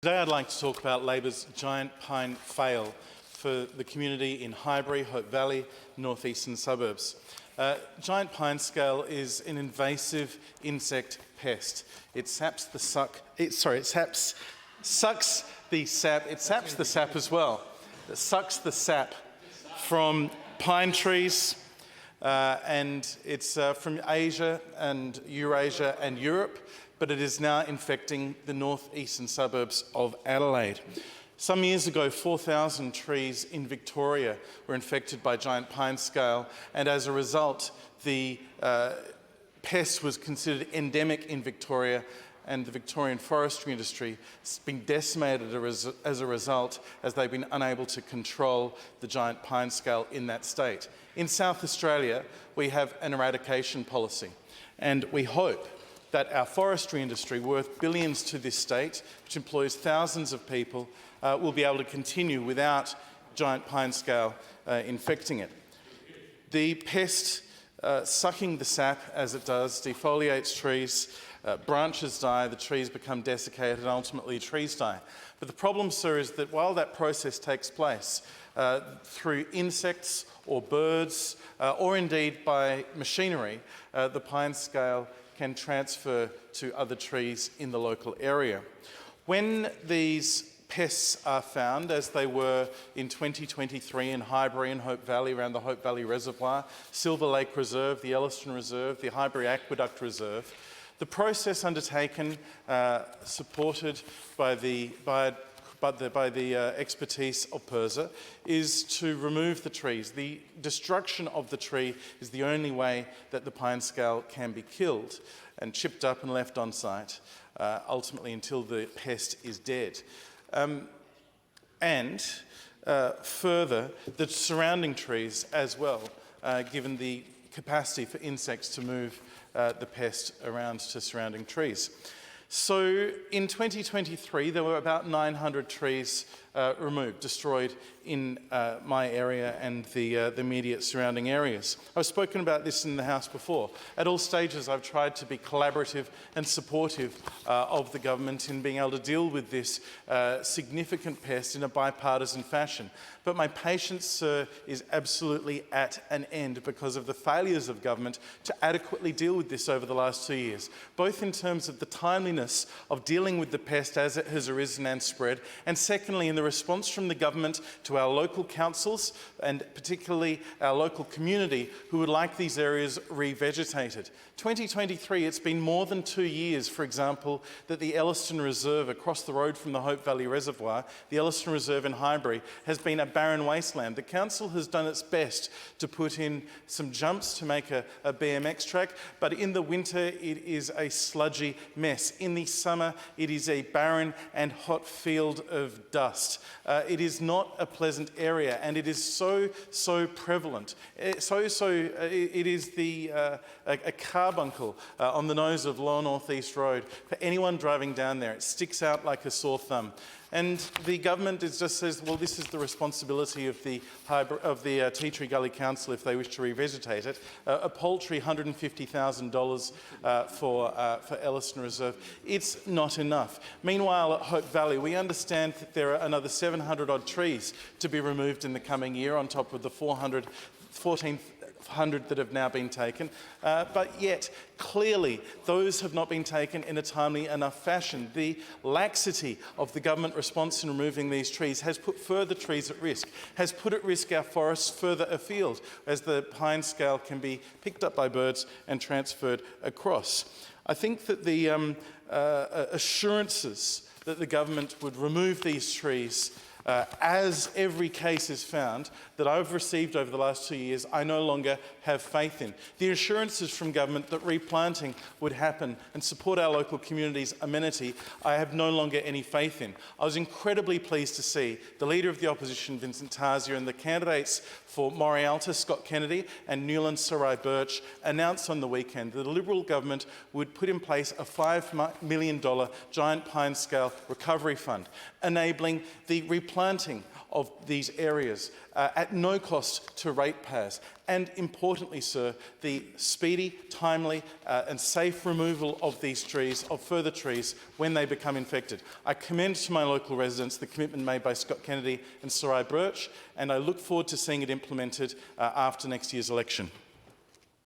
Today I'd like to talk about Labor's giant pine fail for the community in Highbury, Hope Valley, northeastern suburbs. Giant pine scale is an invasive insect pest. It saps the sap as well. It sucks the sap from pine trees, and it's from Asia and Eurasia and Europe, but it is now infecting the northeastern suburbs of Adelaide. Some years ago, 4,000 trees in Victoria were infected by giant pine scale, and as a result, the pest was considered endemic in Victoria, and the Victorian forestry industry has been decimated as a result, as they've been unable to control the giant pine scale in that state. In South Australia, we have an eradication policy, and we hope that our forestry industry, worth billions to this state, which employs thousands of people, will be able to continue without giant pine scale infecting it. The pest sucking the sap as it does defoliates trees, branches die, the trees become desiccated, and ultimately trees die. But the problem, sir, is that while that process takes place through insects or birds, or indeed by machinery, the pine scale can transfer to other trees in the local area. When these pests are found, as they were in 2023 in Highbury and Hope Valley, around the Hope Valley Reservoir, Silver Lake Reserve, the Elliston Reserve, the Highbury Aqueduct Reserve, the process undertaken, supported by the expertise of PIRSA, is to remove the trees. The destruction of the tree is the only way that the pine scale can be killed and chipped up and left on site, ultimately until the pest is dead. Further, the surrounding trees as well, given the capacity for insects to move the pest around to surrounding trees. So in 2023, there were about 900 trees removed, destroyed in my area and the immediate surrounding areas. I've spoken about this in the House before. At all stages, I've tried to be collaborative and supportive of the government in being able to deal with this significant pest in a bipartisan fashion. But my patience, sir, is absolutely at an end because of the failures of government to adequately deal with this over the last 2 years, both in terms of the timeliness of dealing with the pest as it has arisen and spread, and secondly, in the response from the government to our local councils and particularly our local community who would like these areas revegetated. 2023, it's been more than 2 years, for example, that the Elliston Reserve across the road from the Hope Valley Reservoir, the Elliston Reserve in Highbury, has been a barren wasteland. The council has done its best to put in some jumps to make a BMX track, but in the winter it is a sludgy mess. In the summer it is a barren and hot field of dust. It is not a pleasant area, and it is so prevalent. It is a carbuncle on the nose of Lower North East Road. For anyone driving down there, it sticks out like a sore thumb. And the government just says, well, this is the responsibility of the Tea Tree Gully Council if they wish to revegetate it. A paltry $150,000 for Elliston Reserve. It's not enough. Meanwhile, at Hope Valley, we understand that there are another 700-odd trees to be removed in the coming year on top of the 1,400 that have now been taken, but yet clearly those have not been taken in a timely enough fashion. The laxity of the government response in removing these trees has put further trees at risk, has put at risk our forests further afield as the pine scale can be picked up by birds and transferred across. I think that the assurances that the government would remove these trees as every case is found that I've received over the last 2 years, I no longer have faith in. The assurances from government that replanting would happen and support our local community's amenity, I have no longer any faith in. I was incredibly pleased to see the Leader of the Opposition, Vincent Tarzia, and the candidates for Morialta, Scott Kennedy, and Newland Sarai Birch announced on the weekend that the Liberal government would put in place a $5 million giant pine scale recovery fund, enabling the replanting replanting of these areas at no cost to ratepayers, and importantly, sir, the speedy, timely and safe removal of these trees, of further trees, when they become infected. I commend to my local residents the commitment made by Scott Kennedy and Sarai Birch, and I look forward to seeing it implemented after next year's election.